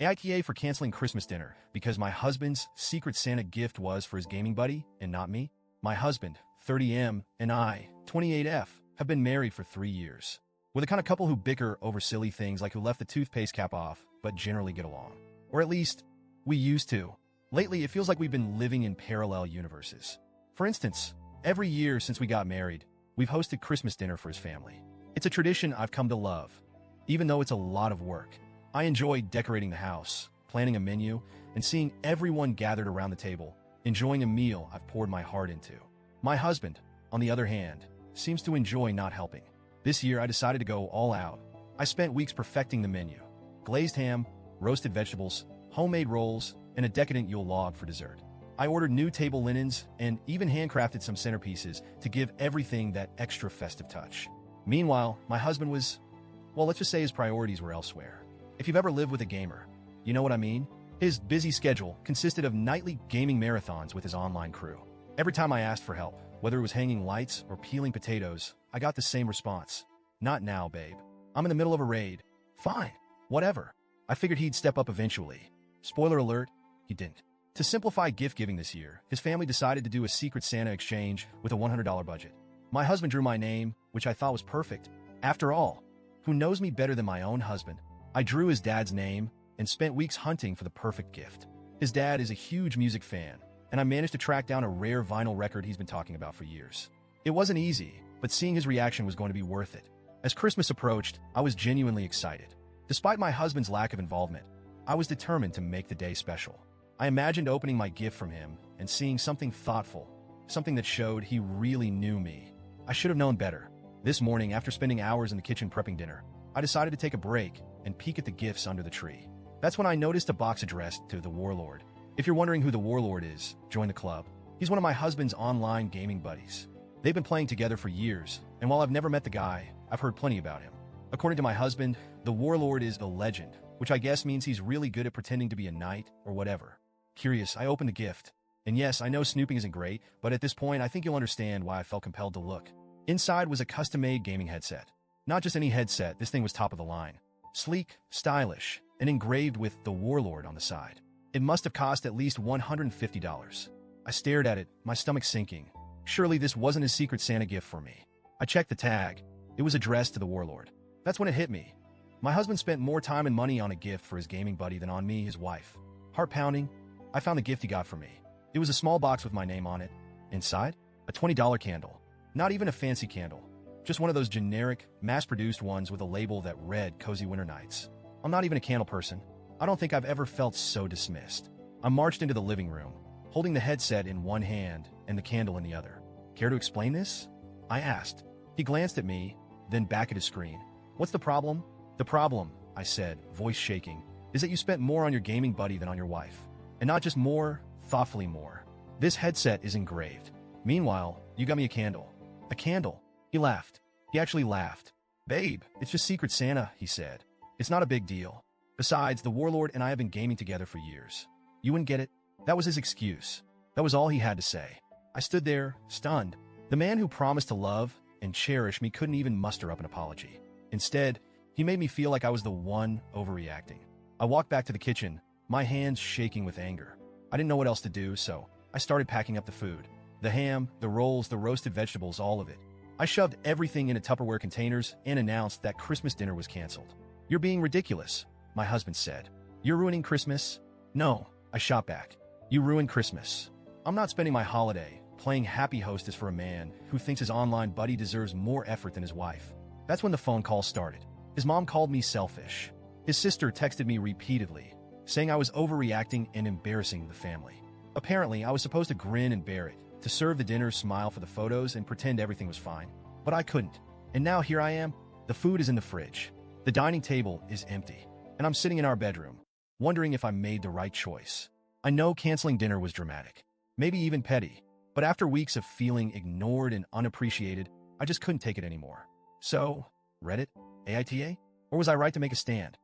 AITA for canceling Christmas dinner because my husband's Secret Santa gift was for his gaming buddy and not me. My husband, 30M, and I, 28F, have been married for 3 years. We're the kind of couple who bicker over silly things like who left the toothpaste cap off, but generally get along. Or at least, we used to. Lately, it feels like we've been living in parallel universes. For instance, every year since we got married, we've hosted Christmas dinner for his family. It's a tradition I've come to love, even though it's a lot of work. I enjoy decorating the house, planning a menu, and seeing everyone gathered around the table, enjoying a meal I've poured my heart into. My husband, on the other hand, seems to enjoy not helping. This year, I decided to go all out. I spent weeks perfecting the menu. Glazed ham, roasted vegetables, homemade rolls, and a decadent Yule log for dessert. I ordered new table linens and even handcrafted some centerpieces to give everything that extra festive touch. Meanwhile, my husband was, well, let's just say his priorities were elsewhere. If you've ever lived with a gamer, you know what I mean? His busy schedule consisted of nightly gaming marathons with his online crew. Every time I asked for help, whether it was hanging lights or peeling potatoes, I got the same response. Not now, babe. I'm in the middle of a raid. Fine. Whatever. I figured he'd step up eventually. Spoiler alert, he didn't. To simplify gift giving this year, his family decided to do a Secret Santa exchange with a $100 budget. My husband drew my name, which I thought was perfect. After all, who knows me better than my own husband? I drew his dad's name and spent weeks hunting for the perfect gift. His dad is a huge music fan, and I managed to track down a rare vinyl record he's been talking about for years. It wasn't easy, but seeing his reaction was going to be worth it. As Christmas approached, I was genuinely excited. Despite my husband's lack of involvement, I was determined to make the day special. I imagined opening my gift from him and seeing something thoughtful, something that showed he really knew me. I should have known better. This morning, after spending hours in the kitchen prepping dinner, I decided to take a break and peek at the gifts under the tree. That's when I noticed a box addressed to the Warlord. If you're wondering who the Warlord is, join the club. He's one of my husband's online gaming buddies. They've been playing together for years, and while I've never met the guy, I've heard plenty about him. According to my husband, the Warlord is a legend, which I guess means he's really good at pretending to be a knight or whatever. Curious, I opened the gift. And yes, I know snooping isn't great, but at this point, I think you'll understand why I felt compelled to look. Inside was a custom-made gaming headset. Not just any headset, this thing was top of the line. Sleek, stylish, and engraved with the Warlord on the side. It must have cost at least $150. I stared at it, my stomach sinking. Surely this wasn't a Secret Santa gift for me. I checked the tag. It was addressed to the Warlord. That's when it hit me. My husband spent more time and money on a gift for his gaming buddy than on me, his wife. Heart pounding, I found the gift he got for me. It was a small box with my name on it. Inside, a $20 candle. Not even a fancy candle. Just one of those generic, mass-produced ones with a label that read Cozy Winter Nights. I'm not even a candle person. I don't think I've ever felt so dismissed. I marched into the living room, holding the headset in one hand and the candle in the other. Care to explain this? I asked. He glanced at me, then back at his screen. What's the problem? The problem, I said, voice shaking, is that you spent more on your gaming buddy than on your wife. And not just more, thoughtfully more. This headset is engraved. Meanwhile, you got me a candle. A candle. He laughed. He actually laughed. Babe, it's just Secret Santa, he said. It's not a big deal. Besides, the Warlord and I have been gaming together for years. You wouldn't get it? That was his excuse. That was all he had to say. I stood there, stunned. The man who promised to love and cherish me couldn't even muster up an apology. Instead, he made me feel like I was the one overreacting. I walked back to the kitchen, my hands shaking with anger. I didn't know what else to do, so I started packing up the food. The ham, the rolls, the roasted vegetables, all of it. I shoved everything into Tupperware containers and announced that Christmas dinner was canceled. You're being ridiculous, my husband said. You're ruining Christmas? No, I shot back. You ruined Christmas. I'm not spending my holiday playing happy hostess for a man who thinks his online buddy deserves more effort than his wife. That's when the phone call started. His mom called me selfish. His sister texted me repeatedly, saying I was overreacting and embarrassing the family. Apparently, I was supposed to grin and bear it, to serve the dinner, smile for the photos, and pretend everything was fine. But I couldn't. And now here I am. The food is in the fridge. The dining table is empty. And I'm sitting in our bedroom, wondering if I made the right choice. I know canceling dinner was dramatic, maybe even petty, but after weeks of feeling ignored and unappreciated, I just couldn't take it anymore. So, Reddit? AITA? Or was I right to make a stand?